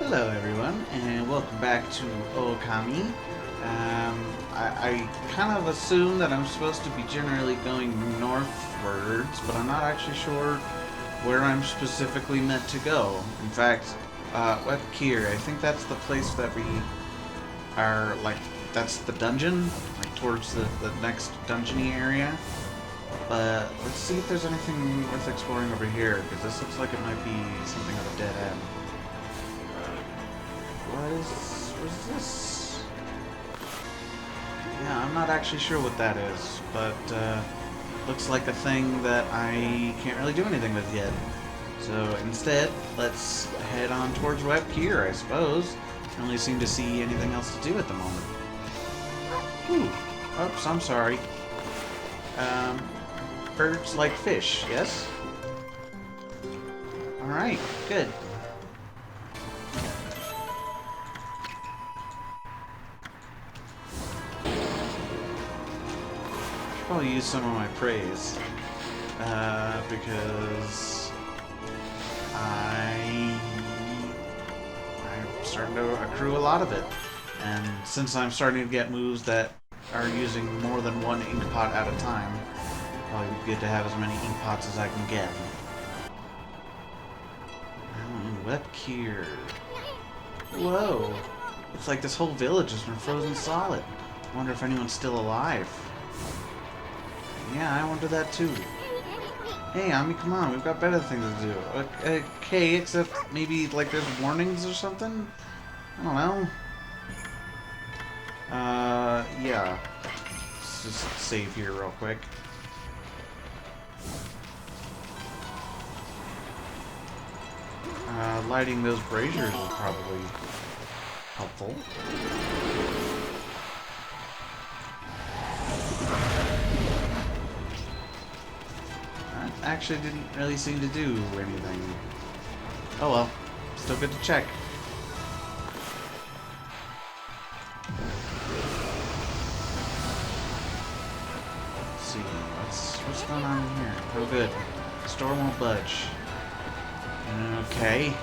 Hello everyone, and welcome back to Okami. I kind of assume that I'm supposed to be generally going northwards, but I'm not actually sure where I'm specifically meant to go. In fact, Webkir, I think that's the place that we are, like, that's the dungeon, like towards the next dungeony area. But let's see if there's anything worth exploring over here, because this looks like it might be something of a dead end. What is this? Yeah, I'm not actually sure what that is, but looks like a thing that I can't really do anything with yet. So instead, let's head on towards Webkir, I suppose. I only seem to see anything else to do at the moment. Ooh. Oops, I'm sorry. Birds like fish, yes? Alright, good. Probably use some of my praise, because I'm starting to accrue a lot of it, and since I'm starting to get moves that are using more than one ink pot at a time, probably be good to have as many ink pots as I can get. Webkir. Whoa! Looks like this whole village has been frozen solid. I wonder if anyone's still alive. Yeah, I wonder that too. Hey, Ami, come on, we've got better things to do. Okay, except maybe, like, there's warnings or something? I don't know. Yeah. Let's just save here real quick. Lighting those braziers is probably helpful. Actually didn't really seem to do anything. Oh well, still good to check. Let's see, what's going on here? Oh good, the store won't budge. Okay.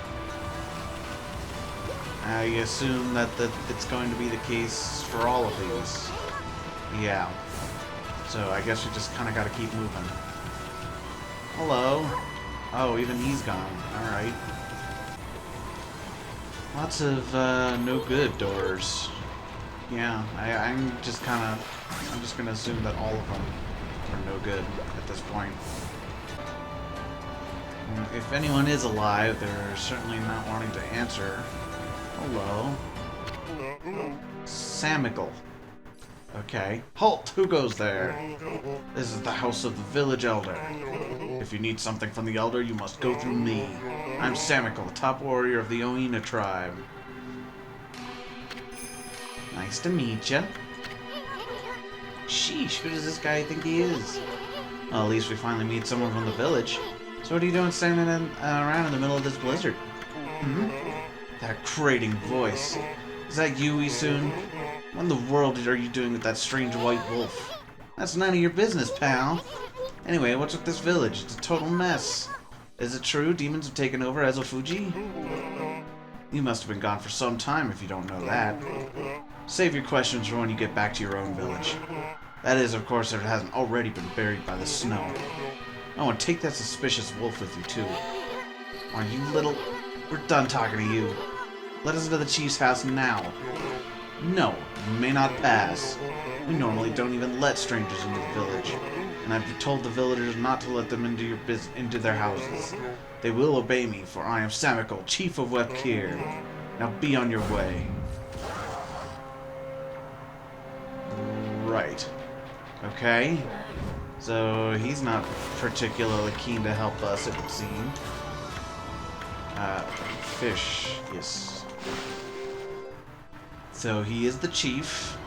I assume that it's going to be the case for all of these. Yeah. So I guess we just kind of got to keep moving. Hello. Oh, even he's gone. Alright. Lots of, no good doors. Yeah, I'm just gonna assume that all of them are no good at this point. If anyone is alive, they're certainly not wanting to answer. Hello. Samical. Okay. Halt! Who goes there? This is the house of the village elder. If you need something from the elder, you must go through me. I'm Samical, top warrior of the Oina tribe. Nice to meet ya. Sheesh, who does this guy think he is? Well, at least we finally meet someone from the village. So what are you doing standing around in the middle of this blizzard? Hmm? That grating voice. Is that you, Isun? What in the world are you doing with that strange white wolf? That's none of your business, pal. Anyway, what's with this village? It's a total mess. Is it true demons have taken over Ezofuji? You must have been gone for some time if you don't know that. Save your questions for when you get back to your own village. That is, of course, if it hasn't already been buried by the snow. Oh, and take that suspicious wolf with you, too. Are you little... We're done talking to you. Let us into the chief's house now. No, you may not pass. We normally don't even let strangers into the village, and I've told the villagers not to let them into their houses. They will obey me, for I am Samical, chief of Webkir. Now be on your way. Right. Okay. So he's not particularly keen to help us, it would seem. Fish, yes. So he is the chief.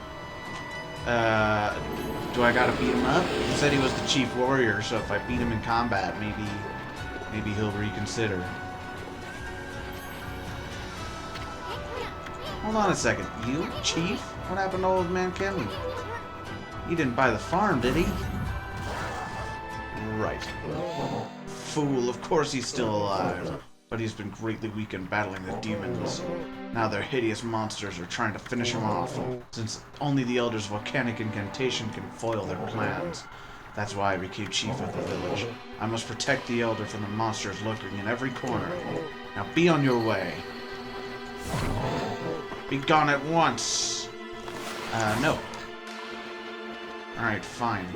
Do I gotta beat him up? He said he was the chief warrior, so if I beat him in combat, maybe he'll reconsider. Hold on a second. You, chief? What happened to old man Kamui? He didn't buy the farm, did he? Right. Fool, of course he's still alive. but he's been greatly weakened battling the demons. Now their hideous monsters are trying to finish him off, since only the Elder's volcanic incantation can foil their plans. That's why I became chief of the village. I must protect the Elder from the monsters lurking in every corner. Now be on your way. Be gone at once! No. Alright, fine.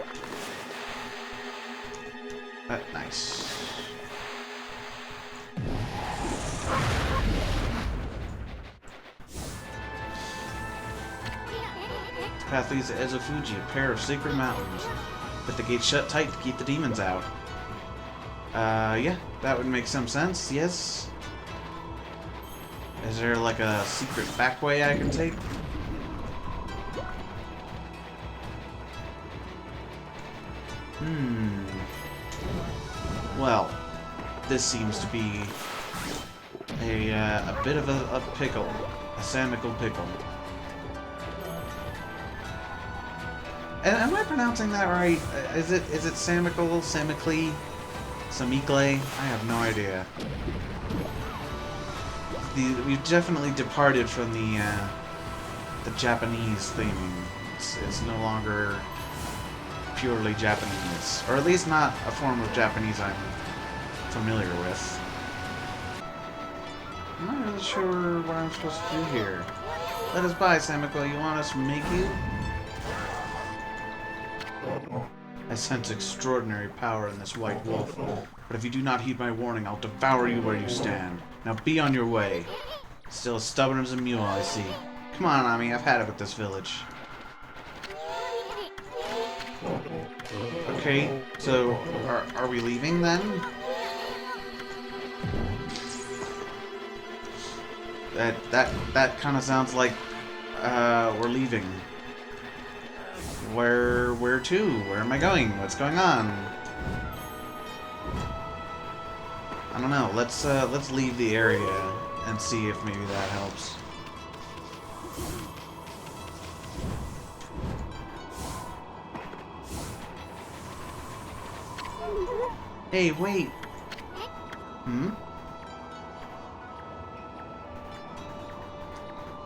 Nice. The path leads to Ezofuji, a pair of sacred mountains. But the gate's shut tight to keep the demons out. Yeah, that would make some sense, yes. Is there like a secret back way I can take? Well, this seems to be a bit of a pickle. A samical pickle. And am I pronouncing that right? Is it samical, samically, samicle? I have no idea. We've definitely departed from the Japanese theming. It's no longer purely Japanese, or at least not a form of Japanese I'm familiar with. I'm not really sure what I'm supposed to do here. Let us by, Samiko. You want us to make you? I sense extraordinary power in this white wolf, but if you do not heed my warning, I'll devour you where you stand. Now be on your way. Still as stubborn as a mule, I see. Come on, Ami, I've had it with this village. Okay, so are we leaving then? That kind of sounds like we're leaving. Where to? Where am I going? What's going on? I don't know. Let's leave the area and see if maybe that helps. Hey, wait.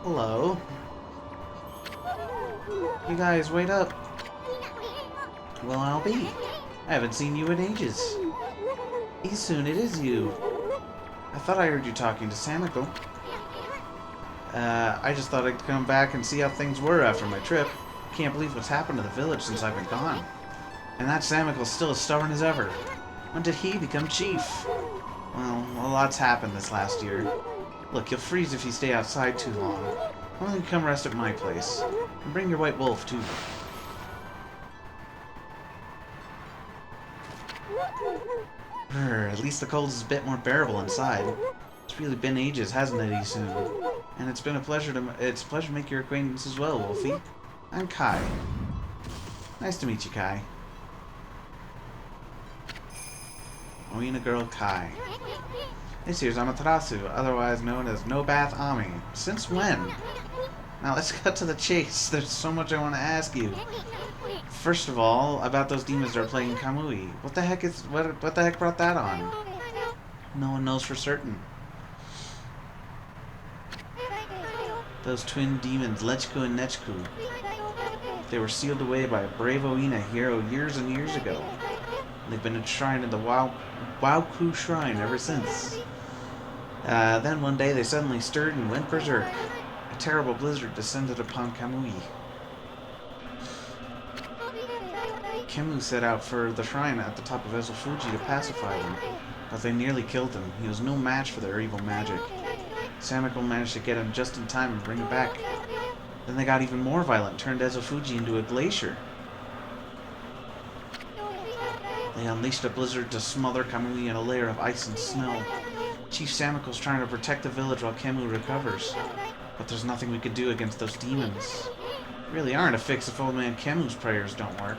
Hello. You guys, wait up. Well, I'll be. I haven't seen you in ages. Isun, it is you. I thought I heard you talking to Samiko. I just thought I'd come back and see how things were after my trip. Can't believe what's happened to the village since I've been gone. And that Samiko's still as stubborn as ever. When did he become chief? Well, a lot's happened this last year. Look, you'll freeze if you stay outside too long. Why don't you come rest at my place? And bring your white wolf, too. At least the cold is a bit more bearable inside. It's really been ages, hasn't it, Isun? And it's a pleasure to make your acquaintance as well, Wolfie. I'm Kai. Nice to meet you, Kai. Oina girl Kai. This here's Amaterasu, otherwise known as No Bath Ami. Since when? Now let's cut to the chase. There's so much I want to ask you. First of all, about those demons that are playing Kamui. What the heck brought that on? No one knows for certain. Those twin demons, Lechku and Nechku. They were sealed away by a brave Oina hero years and years ago. They've been enshrined in the Waoku Shrine ever since. Then one day they suddenly stirred and went berserk. A terrible blizzard descended upon Kamui. Kamui set out for the shrine at the top of Ezofuji to pacify them, but they nearly killed him. He was no match for their evil magic. Samiko managed to get him just in time and bring him back. Then they got even more violent, turned Ezofuji into a glacier. They unleashed a blizzard to smother Kamui in a layer of ice and snow. Chief Samiko's trying to protect the village while Kamui recovers. But there's nothing we can do against those demons. Really aren't a fix if old man Kemu's prayers don't work.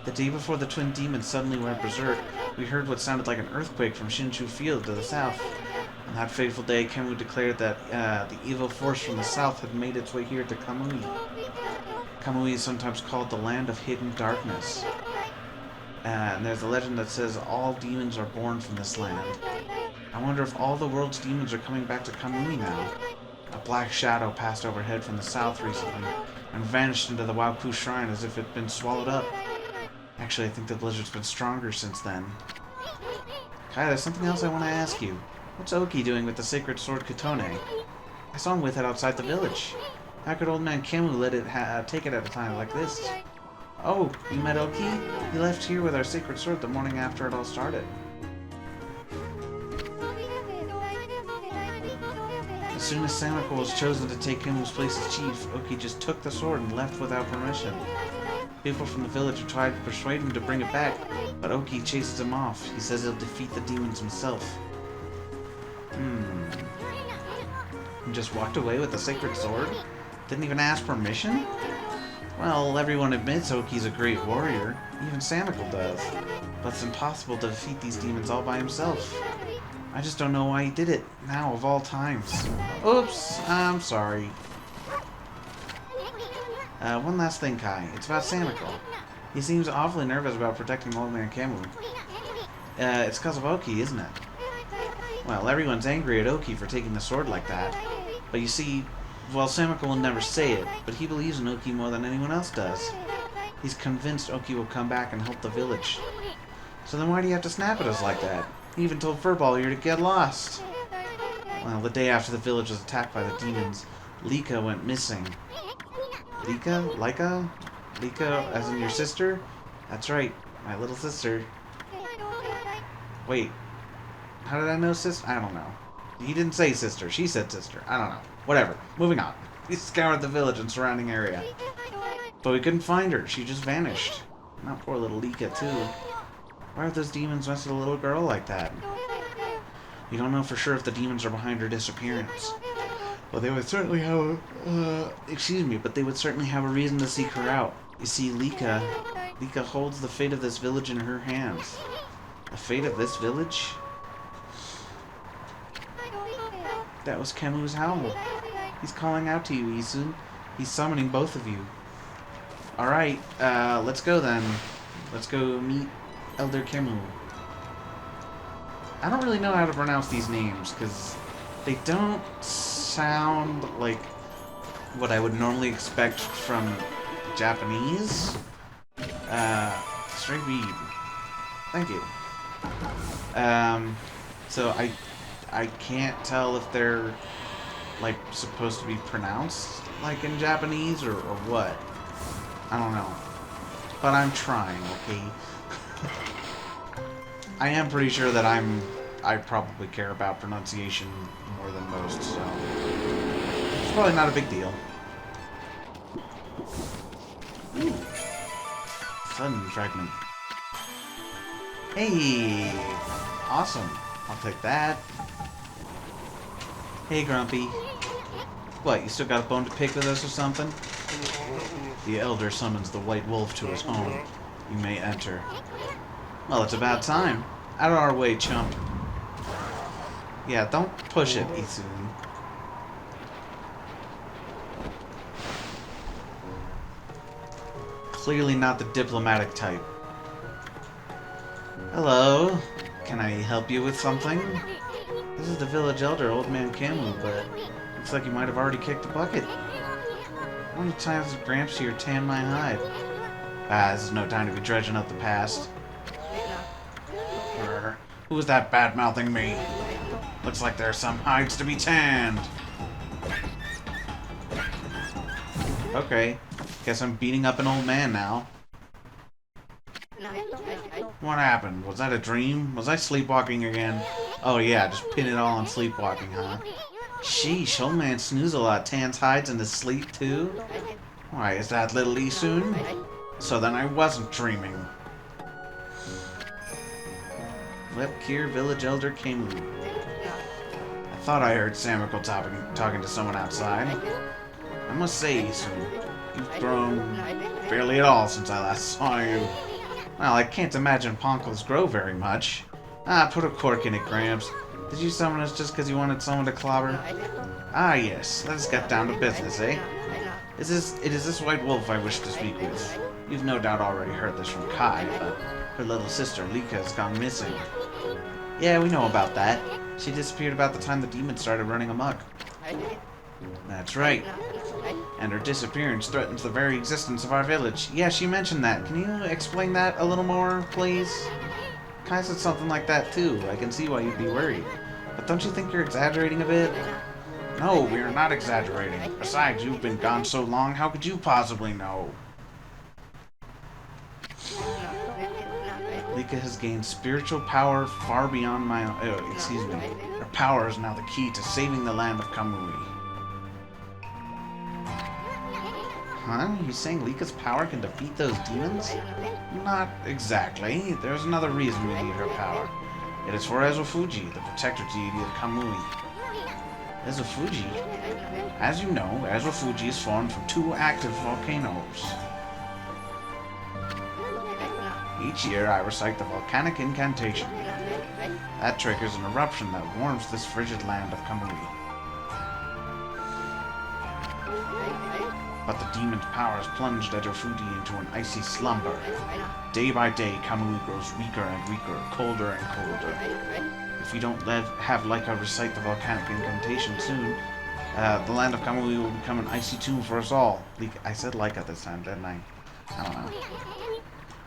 The day before the twin demons suddenly went berserk, we heard what sounded like an earthquake from Shinshu Field to the south. On that fateful day, Kemu declared that the evil force from the south had made its way here to Kamui. Kamui is sometimes called the Land of Hidden Darkness. And there's a legend that says all demons are born from this land. I wonder if all the world's demons are coming back to Kamui now. A black shadow passed overhead from the south recently and vanished into the Waupu Shrine as if it had been swallowed up. Actually, I think the blizzard's been stronger since then. Kai, there's something else I want to ask you. What's Oki doing with the sacred sword Katone? I saw him with it outside the village. How could old man Kamui let it take it at a time like this? Oh, you met Oki? He left here with our sacred sword the morning after it all started. As soon as Samako was chosen to take Kamui's place as chief, Oki just took the sword and left without permission. People from the village have tried to persuade him to bring it back, but Oki chases him off. He says he'll defeat the demons himself. He just walked away with the sacred sword? Didn't even ask permission? Well, everyone admits Oki's a great warrior. Even Samako does. But it's impossible to defeat these demons all by himself. I just don't know why he did it, now of all times. Oops, I'm sorry. One last thing, Kai. It's about Samako. He seems awfully nervous about protecting old man Kamui. It's because of Oki, isn't it? Well, everyone's angry at Oki for taking the sword like that. But you see, well, Samako will never say it, but he believes in Oki more than anyone else does. He's convinced Oki will come back and help the village. So then why do you have to snap at us like that? He even told Furball here to get lost. Well, the day after the village was attacked by the demons, Lika went missing. Lika? Lika? Lika, as in your sister? That's right, my little sister. Wait, how did I know sister? I don't know. He didn't say sister, she said sister. I don't know. Whatever, moving on. We scoured the village and surrounding area. But we couldn't find her, she just vanished. Not poor little Lika, too. Why would those demons mess with a little girl like that? We don't know for sure if the demons are behind her disappearance. Well, they would certainly have but they would certainly have a reason to seek her out. You see, Lika holds the fate of this village in her hands. The fate of this village? That was Kamui's howl. He's calling out to you, Isun. He's summoning both of you. Alright, let's go then. Let's go meet Elder Kamui. I don't really know how to pronounce these names, because they don't sound like what I would normally expect from Japanese. Straight read. Thank you. So I can't tell if they're like supposed to be pronounced like in Japanese or what. I don't know. But I'm trying, okay? I am pretty sure that I probably care about pronunciation more than most, so it's probably not a big deal. Ooh. Sudden fragment. Hey! Awesome. I'll take that. Hey, Grumpy. What, you still got a bone to pick with us or something? The Elder summons the White Wolf to his home. You may enter. Well, it's about time. Out of our way, chump. Yeah, don't push it, Isun. Clearly not the diplomatic type. Hello. Can I help you with something? This is the village elder, Old Man Kamui, but looks like you might have already kicked the bucket. How many times has Gramps here tanned my hide? This is no time to be dredging up the past. Who was that bad-mouthing me? Looks like there are some hides to be tanned. Okay, guess I'm beating up an old man now. What happened? Was that a dream? Was I sleepwalking again? Oh yeah, just pin it all on sleepwalking, huh? Sheesh, old man Snooze-a-lot tans hides in his sleep too? Why, is that little Isun? So then I wasn't dreaming. Lepkir Village Elder Kamui. I thought I heard Samako talking to someone outside. I must say, Isun, you've grown barely at all since I last saw you. Well, I can't imagine Ponkles grow very much. Put a cork in it, Gramps. Did you summon us just because you wanted someone to clobber? Ah, yes. Let's get down to business, eh? It is this White Wolf I wish to speak with. You've no doubt already heard this from Kai, but her little sister, Lika, has gone missing. Yeah, we know about that. She disappeared about the time the demons started running amok. That's right. And her disappearance threatens the very existence of our village. Yeah, she mentioned that. Can you explain that a little more, please? Kai said something like that too. I can see why you'd be worried. But don't you think you're exaggerating a bit? No, we're not exaggerating. Besides, you've been gone so long, how could you possibly know? Lika has gained spiritual power far beyond my own... Oh, excuse me. Her power is now the key to saving the land of Kamui. Huh? You saying Lika's power can defeat those demons? Not exactly. There's another reason we need her power. It is for Ezofuji, the protector deity of Kamui. Ezofuji? As you know, Ezofuji is formed from 2 active volcanoes. Each year, I recite the volcanic incantation. That triggers an eruption that warms this frigid land of Kamui. But the demon's power has plunged Ezofuji into an icy slumber. Day by day, Kamui grows weaker and weaker, colder and colder. If we don't have Leica recite the volcanic incantation soon, the land of Kamui will become an icy tomb for us all. I said Leica this time, didn't I? I don't know.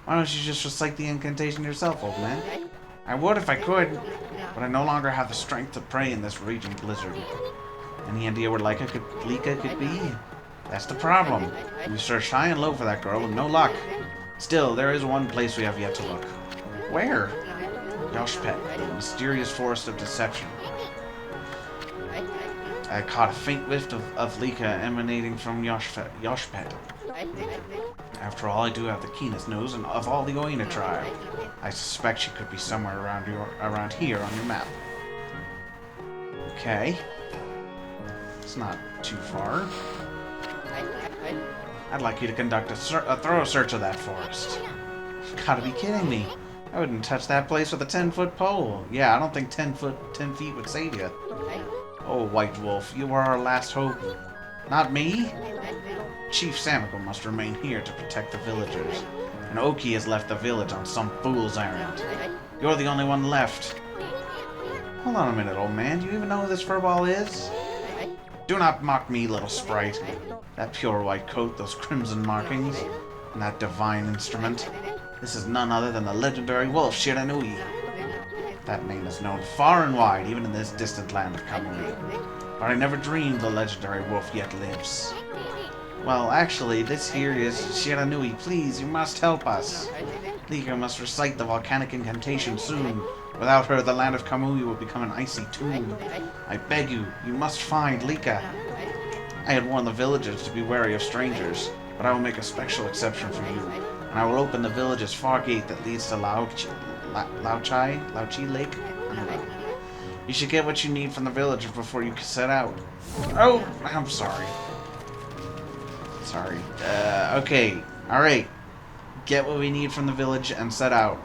Why don't you just recite the incantation yourself, old man? I would if I could, but I no longer have the strength to pray in this raging blizzard. Any idea where Lika could be? That's the problem. We searched high and low for that girl with no luck. Still, there is one place we have yet to look. Where? Yoshpet, the mysterious forest of deception. I caught a faint whiff of Lika emanating from Yoshpet. After all, I do have the keenest nose of all the Oina tribe. I suspect she could be somewhere around here on your map. Okay. It's not too far. I'd like you to conduct a thorough search of that forest. You've gotta be kidding me. I wouldn't touch that place with a 10-foot pole. Yeah, I don't think 10 feet would save you. Oh, White Wolf, you are our last hope. Not me? Chief Samiko must remain here to protect the villagers. And Oki has left the village on some fool's errand. You're the only one left. Hold on a minute, old man. Do you even know who this furball is? Do not mock me, little sprite. That pure white coat, those crimson markings, and that divine instrument. This is none other than the legendary wolf Shiranui. That name is known far and wide, even in this distant land of Kamui. But I never dreamed the legendary wolf yet lives. Well, actually, this here is Shiranui. Please, you must help us. Lika must recite the volcanic incantation soon. Without her, the land of Kamui will become an icy tomb. I beg you, you must find Lika. I had warned the villagers to be wary of strangers, but I will make a special exception for you, and I will open the village's far gate that leads to Lauchi Lake? I don't know. You should get what you need from the village before you set out. Oh, I'm sorry. Sorry. Okay. Alright. Get what we need from the village and set out.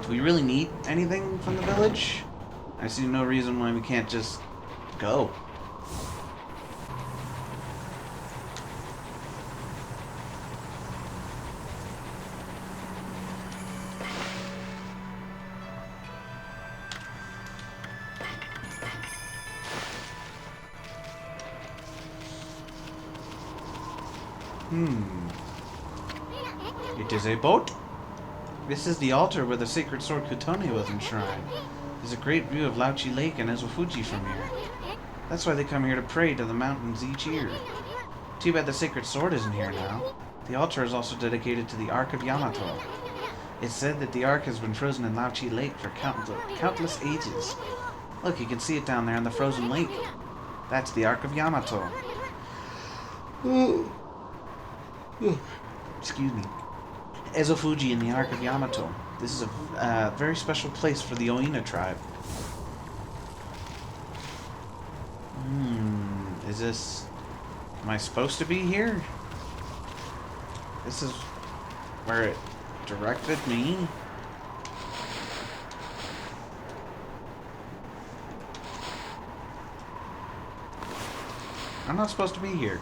Do we really need anything from the village? I see no reason why we can't just go. It is a boat. This is the altar where the sacred sword Kutone was enshrined. There's a great view of Lauchi Lake and Ezofuji from here. That's why they come here to pray to the mountains each year. Too bad the sacred sword isn't here now. The altar is also dedicated to the Ark of Yamato. It's said that the Ark has been frozen in Lauchi Lake for countless ages. Look, you can see it down there in the frozen lake. That's the Ark of Yamato. Excuse me. Ezofuji in the Ark of Yamato. This is a very special place for the Oina tribe. Is this... Am I supposed to be here? This is where it directed me. I'm not supposed to be here.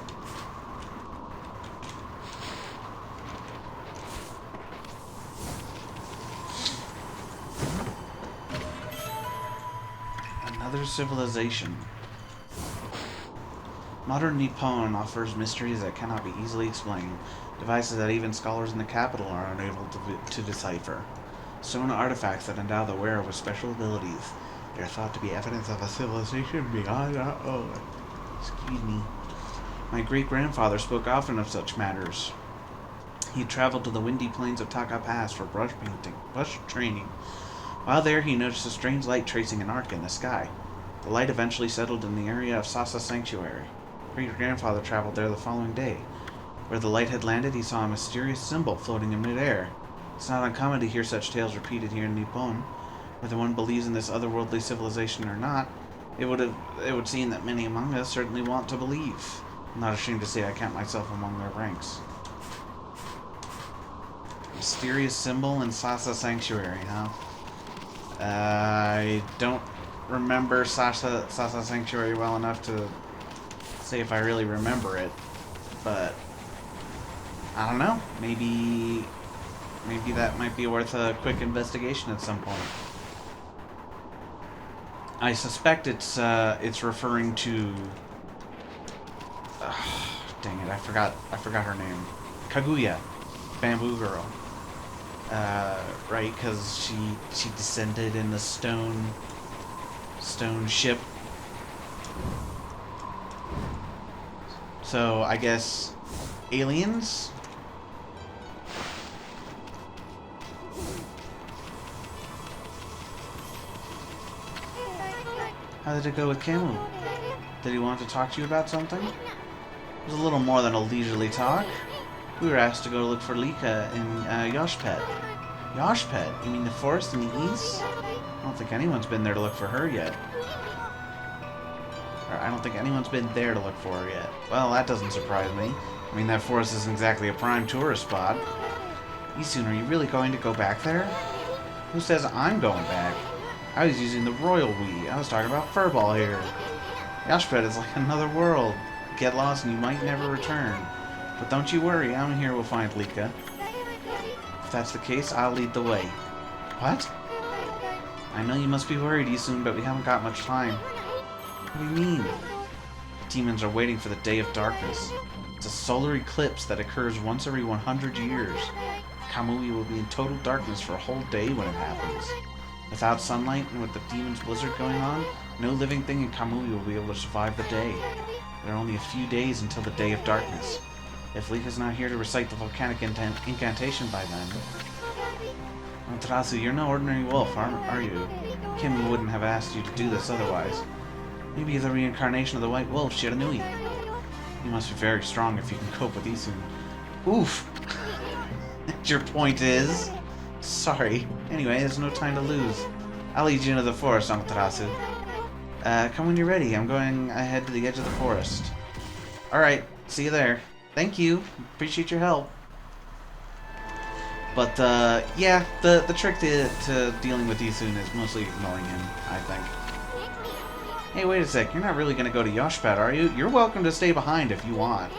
civilization. Modern Nippon offers mysteries that cannot be easily explained, devices that even scholars in the capital are unable to decipher. Stone artifacts that endow the wearer with special abilities. They are thought to be evidence of a civilization beyond our own. Excuse me. My great-grandfather spoke often of such matters. He traveled to the windy plains of Taka Pass for brush training. While there, he noticed a strange light tracing an arc in the sky. The light eventually settled in the area of Sasa Sanctuary. Great-grandfather traveled there the following day. Where the light had landed, he saw a mysterious symbol floating in midair. It's not uncommon to hear such tales repeated here in Nippon. Whether one believes in this otherworldly civilization or not, it would seem that many among us certainly want to believe. I'm not ashamed to say I count myself among their ranks. Mysterious symbol in Sasa Sanctuary, huh? I don't remember Sasa Sanctuary well enough to say if I really remember it, but I don't know. Maybe that might be worth a quick investigation at some point. I suspect it's referring to. Dang it! I forgot her name. Kaguya, Bamboo Girl. Right? Because she descended in the stone ship. So I guess aliens. How did it go with Kamui? Did he want to talk to you about something? It was a little more than a leisurely talk. We were asked to go look for Lika in Yoshpet. Yoshpet? You mean the forest in the east? I don't think anyone's been there to look for her yet. Or I don't think anyone's been there to look for her yet. Well, that doesn't surprise me. I mean, that forest isn't exactly a prime tourist spot. Isun, are you really going to go back there? Who says I'm going back? I was using the royal we. I was talking about Furball here. Yoshpet is like another world. Get lost and you might never return. But don't you worry, I'm here will find Lika. If that's the case, I'll lead the way. What? I know you must be worried, Isun, but we haven't got much time. What do you mean? Demons are waiting for the Day of Darkness. It's a solar eclipse that occurs once every 100 years. Kamui will be in total darkness for a whole day when it happens. Without sunlight and with the demon's blizzard going on, no living thing in Kamui will be able to survive the day. There are only a few days until the Day of Darkness. If Lika's not here to recite the volcanic incantation by then... Amaterasu, you're no ordinary wolf, are you? Kimmy wouldn't have asked you to do this otherwise. Maybe you're the reincarnation of the white wolf, Shiranui. You must be very strong if you can cope with Isun. Oof! Your point is... Sorry. Anyway, there's no time to lose. I'll lead you into the forest, Amaterasu. Come when you're ready. I'm going ahead to the edge of the forest. Alright, see you there. Thank you. Appreciate your help. But, yeah, the trick to dealing with Isun is mostly ignoring him, I think. Hey, wait a sec. You're not really going to go to Yoshpet, are you? You're welcome to stay behind if you want.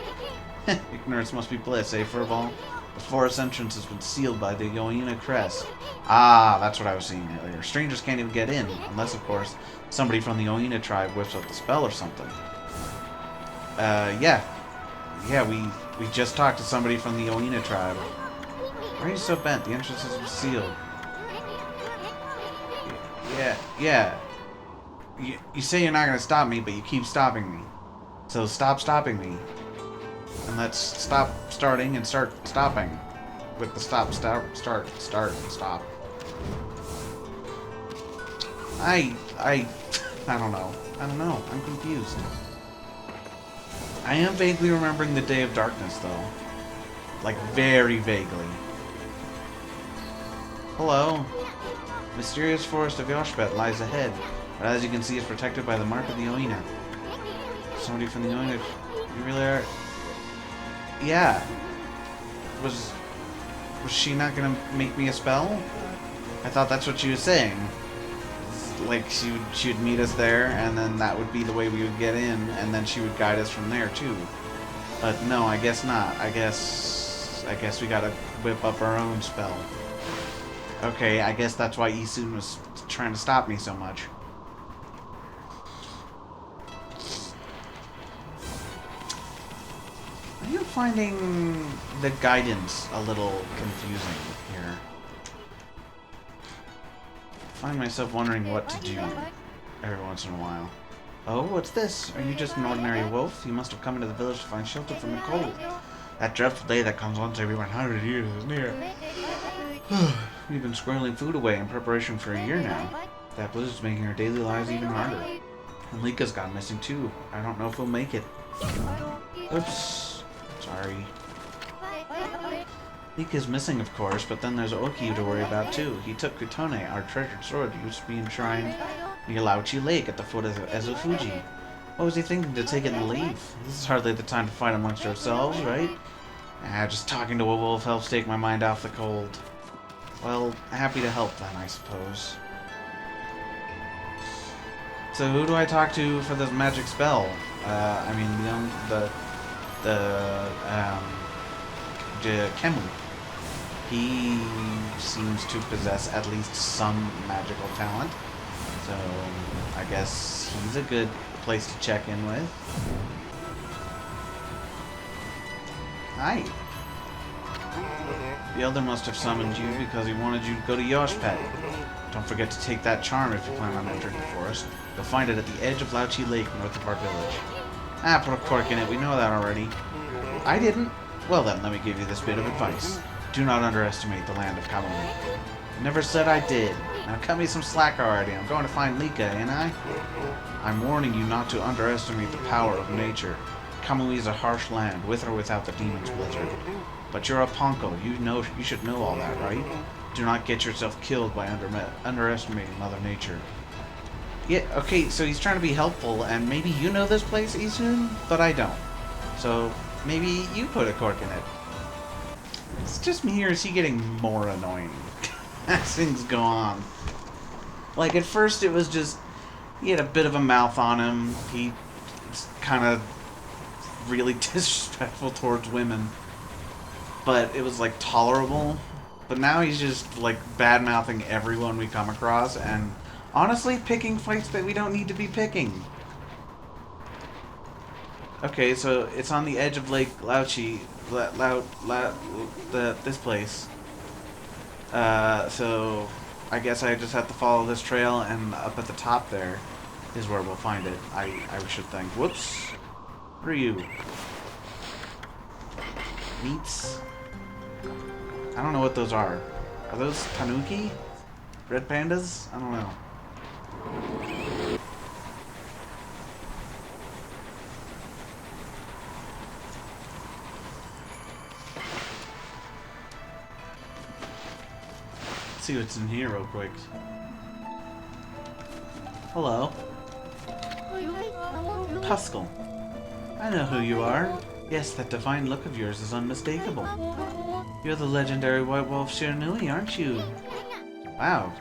Ignorance must be bliss, eh, Furball? The forest entrance has been sealed by the Yoina crest. Ah, that's what I was saying earlier. Strangers can't even get in, unless, of course, somebody from the Yoina tribe whips up the spell or something. Yeah. Yeah, we just talked to somebody from the Yoina tribe. Why are you so bent? The entrance has been sealed. Yeah. You say you're not going to stop me, but you keep stopping me. So stop stopping me. And let's stop starting and start stopping. With the stop, start, and stop. I don't know. I'm confused. I am vaguely remembering the Day of Darkness, though. Like, very vaguely. Hello. Mysterious forest of Yoshpet lies ahead, but as you can see, it's protected by the mark of the Oina. Somebody from the Oina... You really are... Yeah. Was she not gonna make me a spell? I thought that's what she was saying. Like, she would meet us there, and then that would be the way we would get in, and then she would guide us from there, too. But no, I guess not. I guess we gotta whip up our own spell. Okay, I guess that's why Isun was trying to stop me so much. finding the guidance a little confusing here. I find myself wondering what to do every once in a while. Oh, what's this? Are you just an ordinary wolf? You must have come into the village to find shelter from the cold. That dreadful day that comes once every 100 years is near. We've been squirreling food away in preparation for a year now. That blizzard's making our daily lives even harder. And Lika's gone missing too. I don't know if we'll make it. Oops. Sorry. Lika's missing, of course, but then there's Oki to worry about too. He took Kutone, our treasured sword, used to be enshrined near Lauchi Lake at the foot of Ezofuji. What was he thinking to take it and leave? This is hardly the time to fight amongst ourselves, right? Just talking to a wolf helps take my mind off the cold. Well, happy to help then, I suppose. So who do I talk to for this magic spell? I mean, Kamui. He seems to possess at least some magical talent. So I guess he's a good place to check in with. Hi. The elder must have summoned you because he wanted you to go to Yoshpet. Don't forget to take that charm if you plan on entering the forest. You'll find it at the edge of Lauchi Lake, north of our village. Put a cork in it. We know that already. I didn't. Well then, let me give you this bit of advice. Do not underestimate the land of Kamui. Never said I did. Now cut me some slack already. I'm going to find Lika, ain't I? I'm warning you not to underestimate the power of nature. Kamui is a harsh land, with or without the demon's blizzard. But you're a Ponko. You should know all that, right? Do not get yourself killed by underestimating Mother Nature. Yeah, okay, so he's trying to be helpful, and maybe you know this place, Isun, but I don't. So maybe you put a cork in it. It's just me, or is he getting more annoying as things go on? Like, at first it was just, he had a bit of a mouth on him. He kind of really disrespectful towards women. But it was, like, tolerable. But now he's just, like, bad-mouthing everyone we come across, and honestly, picking fights that we don't need to be picking. Okay, so it's on the edge of Lake Lauchi, this place. So I guess I just have to follow this trail, and up at the top there is where we'll find it. I should think. Whoops. Where are you? Meats? I don't know what those are. Are those tanuki? Red pandas? I don't know. Let's see what's in here real quick. Hello. Tuskel. I know who you are. Yes, that divine look of yours is unmistakable. You're the legendary White Wolf Shiranui, aren't you? Wow,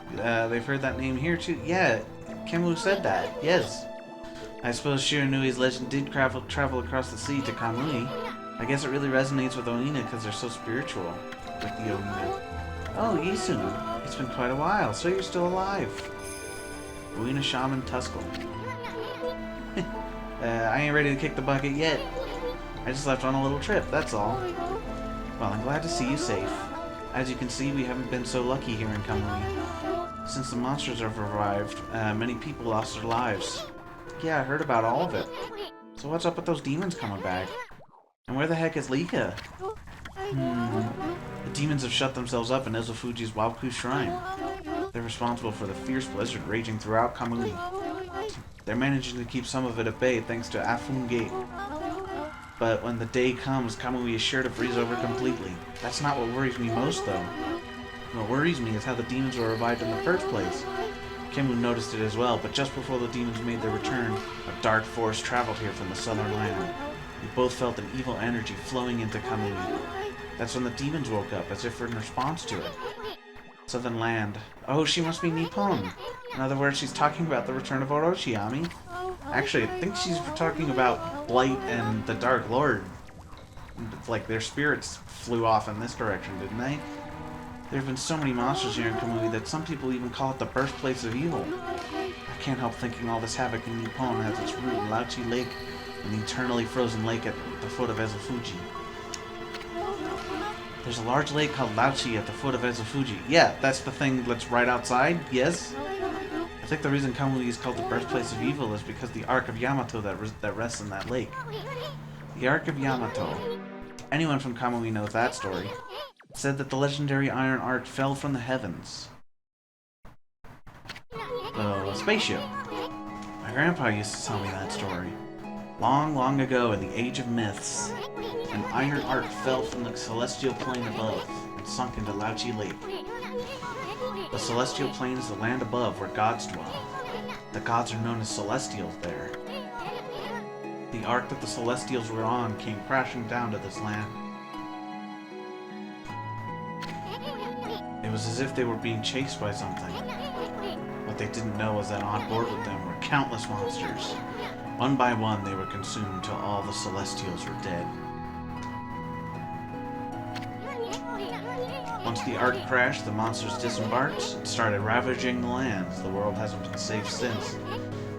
they've heard that name here too. Yeah, Kamui said that, yes. I suppose Shiranui's legend did travel across the sea to Kamui. I guess it really resonates with Oina because they're so spiritual. Like the Oina. Oh, Isun, it's been quite a while, so you're still alive. Oina Shaman Tuskel. I ain't ready to kick the bucket yet. I just left on a little trip, that's all. Well, I'm glad to see you safe. As you can see, we haven't been so lucky here in Kamui. Since the monsters have arrived, many people lost their lives. Yeah, I heard about all of it. So what's up with those demons coming back? And where the heck is Lika? The demons have shut themselves up in Ezofuji's Waoku Shrine. They're responsible for the fierce blizzard raging throughout Kamui. They're managing to keep some of it at bay thanks to Afun Gate. But when the day comes, Kamui is sure to freeze over completely. That's not what worries me most, though. What worries me is how the demons were revived in the first place. Kamui noticed it as well, but just before the demons made their return, a dark force traveled here from the southern land. We both felt an evil energy flowing into Kamui. That's when the demons woke up, as if in response to it. Southern land. Oh, she must be Nippon. In other words, she's talking about the return of Orochiami. Actually, I think she's talking about Blight and the Dark Lord. Like, their spirits flew off in this direction, didn't they? There have been so many monsters here in Kamui that some people even call it the birthplace of evil. I can't help thinking all this havoc in Nippon has its root in Lauchi Lake, an eternally frozen lake at the foot of Ezofuji. There's a large lake called Lauchi at the foot of Ezufuji. Yeah, that's the thing that's right outside, yes? I think the reason Kamui is called the birthplace of evil is because the Ark of Yamato that rests in that lake. The Ark of Yamato. Anyone from Kamui knows that story. It said that the legendary Iron Ark fell from the heavens. A spaceship. My grandpa used to tell me that story. Long, long ago in the Age of Myths, an iron ark fell from the celestial plane above and sunk into Lauchi Lake. The celestial plane is the land above where gods dwell. The gods are known as celestials there. The ark that the celestials were on came crashing down to this land. It was as if they were being chased by something. What they didn't know was that on board with them were countless monsters. One by one, they were consumed till all the Celestials were dead. Once the Ark crashed, the monsters disembarked and started ravaging the lands. The world hasn't been safe since.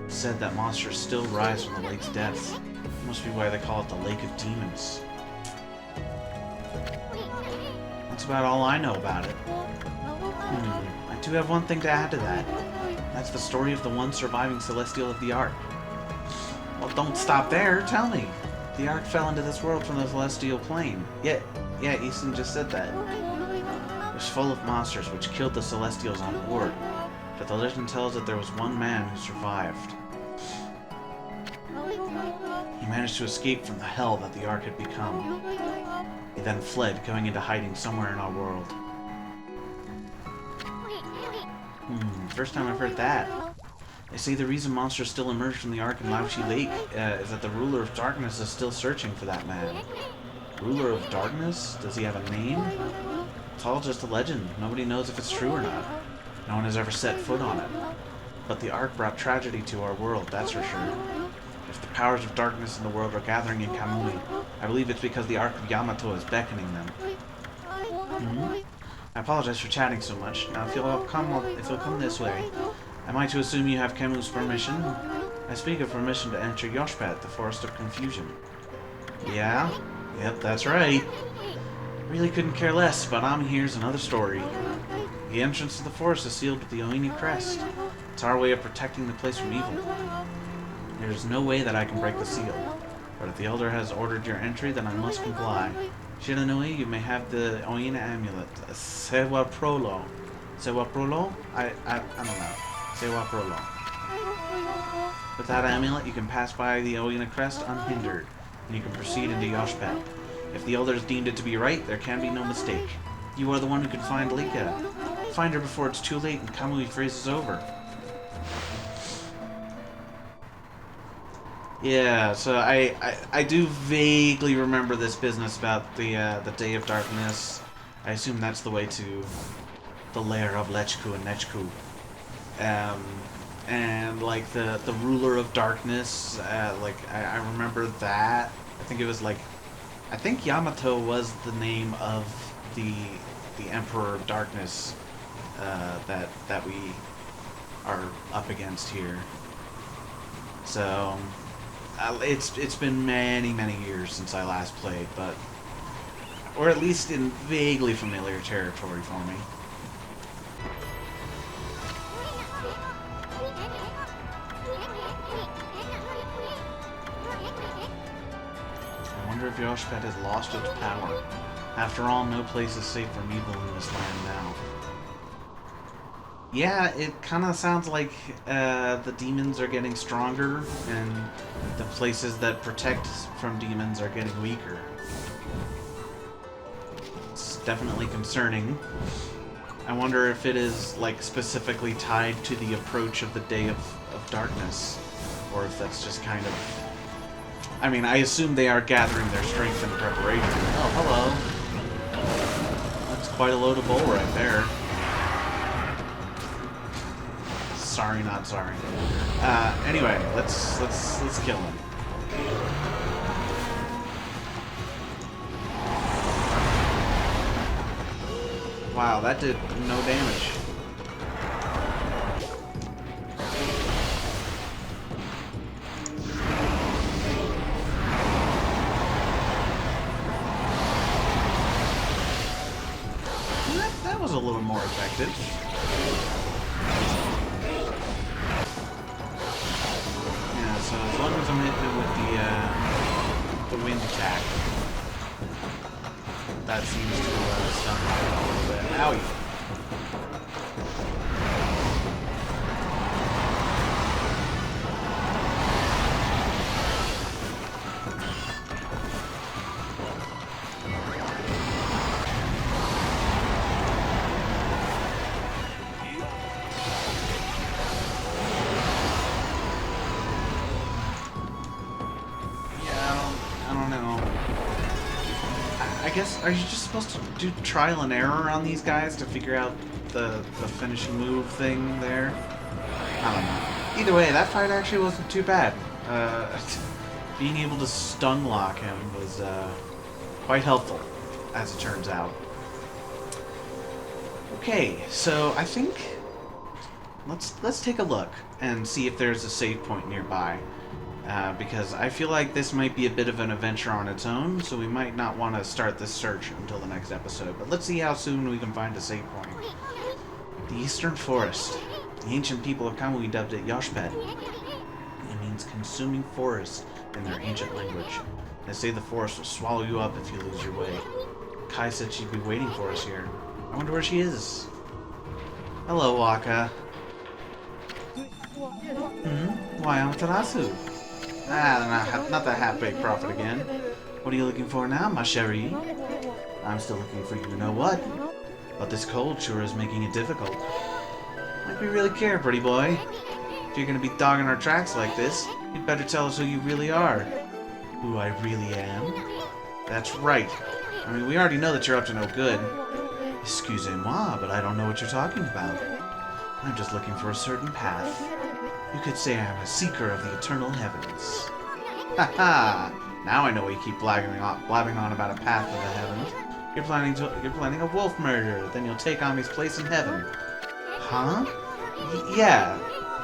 It's said that monsters still rise from the lake's depths. It must be why they call it the Lake of Demons. That's about all I know about it. I do have one thing to add to that. That's the story of the one surviving Celestial of the Ark. Well, don't stop there. Tell me. The Ark fell into this world from the celestial plane. Yeah, Easton just said that. It was full of monsters which killed the Celestials on board. But the legend tells that there was one man who survived. He managed to escape from the hell that the Ark had become. He then fled, going into hiding somewhere in our world. First time I've heard that. They say the reason monsters still emerge from the Ark in Lauchi Lake is that the Ruler of Darkness is still searching for that man. Ruler of Darkness? Does he have a name? It's all just a legend. Nobody knows if it's true or not. No one has ever set foot on it. But the Ark brought tragedy to our world, that's for sure. If the powers of darkness in the world are gathering in Kamui, I believe it's because the Ark of Yamato is beckoning them. I apologize for chatting so much. Now, if you'll come this way, am I to assume you have Kemu's permission? I speak of permission to enter Yoshpat, the Forest of Confusion. Yeah? Yep, that's right. Really couldn't care less, but here's another story. The entrance to the forest is sealed with the Oini crest. It's our way of protecting the place from evil. There's no way that I can break the seal. But if the Elder has ordered your entry, then I must comply. Shiranui, you may have the Oina amulet. Sewa Prolo. Sewa Prolo? I don't know. Sewa Prolo. With that amulet, you can pass by the Oina crest unhindered, and you can proceed into Yoshpat. If the Elders deemed it to be right, there can be no mistake. You are the one who can find Lika. Find her before it's too late and Kamui freezes over. Yeah, so I do vaguely remember this business about the Day of Darkness. I assume that's the way to the lair of Lechku and Nechku. And like the Ruler of Darkness, I remember that. I think it was like, I think Yamato was the name of the Emperor of Darkness that we are up against here. So it's been many years since I last played, but or at least in vaguely familiar territory for me. I wonder if Yoshpat has lost its power. After all, no place is safe from evil in this land now. Yeah, it kind of sounds like the demons are getting stronger, and the places that protect from demons are getting weaker. It's definitely concerning. I wonder if it is like specifically tied to the approach of the Day of Darkness, or if that's just kind of... I mean, I assume they are gathering their strength in preparation. Oh, hello. That's quite a load of bull right there. Sorry, not sorry. Anyway, let's kill him. Wow, that did no damage. was a little more effective. Yeah, so as long as I'm hitting him with the wind attack, that seems to stun him a little bit. Owie! I guess, are you just supposed to do trial and error on these guys to figure out the finishing move thing there? I don't know. Either way, that fight actually wasn't too bad. Being able to stun lock him was quite helpful, as it turns out. Okay, so I think let's take a look and see if there's a save point nearby. Because I feel like this might be a bit of an adventure on its own, so we might not want to start this search until the next episode. But let's see how soon we can find a save point. The Eastern Forest. The ancient people of Kamui dubbed it Yoshpet. It means consuming forest in their ancient language. They say the forest will swallow you up if you lose your way. Kai said she'd be waiting for us here. I wonder where she is. Hello, Waka. Why Amaterasu? Not the half-baked prophet again. What are you looking for now, ma chérie? I'm still looking for you-know-what. But this cold sure is making it difficult. Like we really care, pretty boy. If you're gonna be dogging our tracks like this, you'd better tell us who you really are. Who I really am? That's right. I mean, we already know that you're up to no good. Excusez-moi, but I don't know what you're talking about. I'm just looking for a certain path. You could say I'm a seeker of the eternal heavens. Ha! Now I know why you keep blabbing on about a path to the heavens. You're planning a wolf murder. Then you'll take Ami's place in heaven. Huh? Yeah.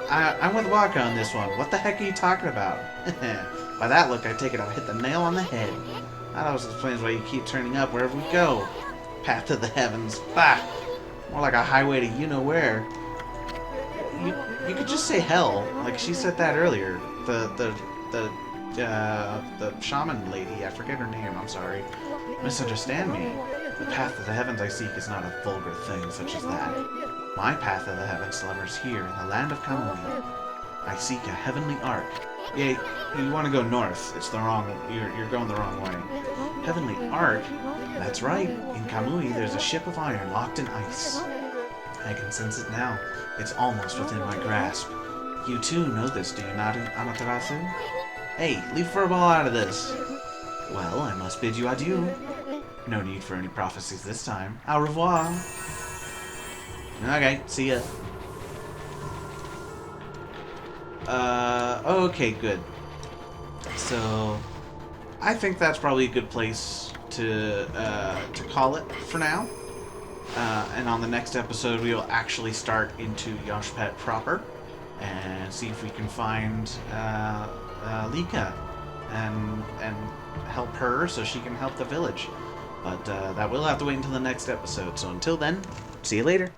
I'm with Waka on this one. What the heck are you talking about? By that look, I take it I've hit the nail on the head. That also explains why you keep turning up wherever we go. Path to the heavens. Bah! More like a highway to you-know-where. You could just say hell, like she said that earlier. The shaman lady, I forget her name, I'm sorry. Misunderstand me. The path to the heavens I seek is not a vulgar thing such as that. My path to the heavens slumbers here in the land of Kamui. I seek a heavenly ark. Yeah, you want to go north. It's the wrong. You're going the wrong way. Heavenly ark? That's right. In Kamui, there's a ship of iron locked in ice. I can sense it now. It's almost within my grasp. You too know this, do you not, Amaterasu? Hey, leave Furball out of this. Well, I must bid you adieu. No need for any prophecies this time. Au revoir. Okay, see ya. Okay, good. So, I think that's probably a good place to call it for now. And on the next episode, we will actually start into Yoshpet proper and see if we can find Lika and help her so she can help the village. But that will have to wait until the next episode. So until then, see you later.